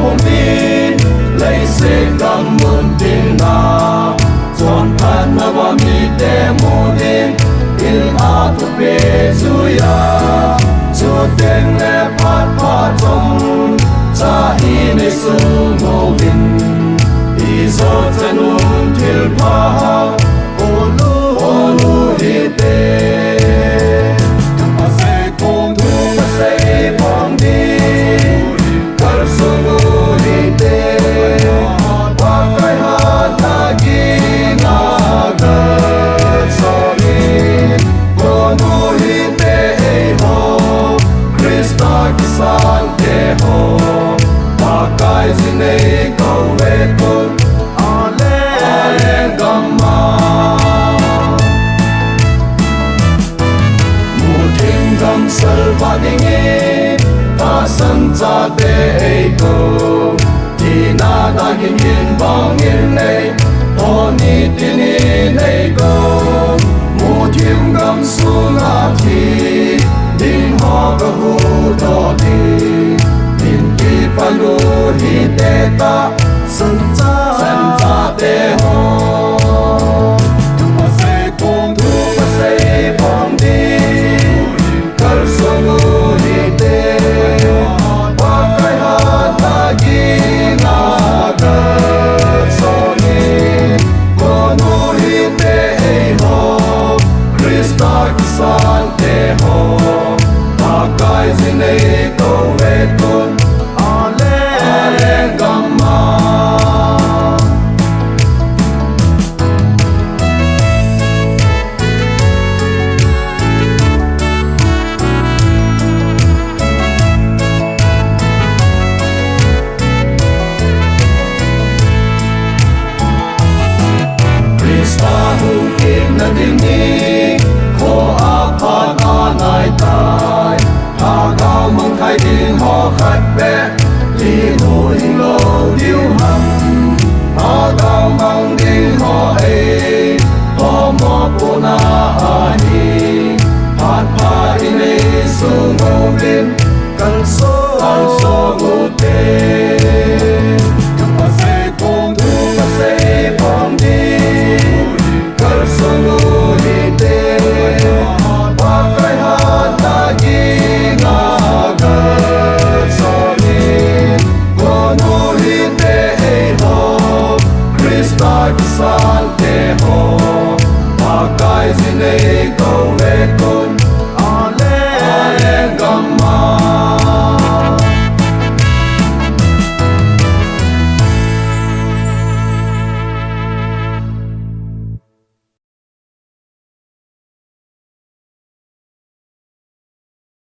phong đi lấy sẽ cầm muôn tin na chọn thân na và mi te mô đen in a tu pe zuya chu ten le pat pa chong cha hi ne su ngô vin i zo chanun thil pa olu hi te cha te ko ti na da kin yin bang in nei to ni ti ni nei ko mu thim gam su na thi din ho ka hu do ti din ki pa lu hi te ta san cha te ho San te ho, pa kai zin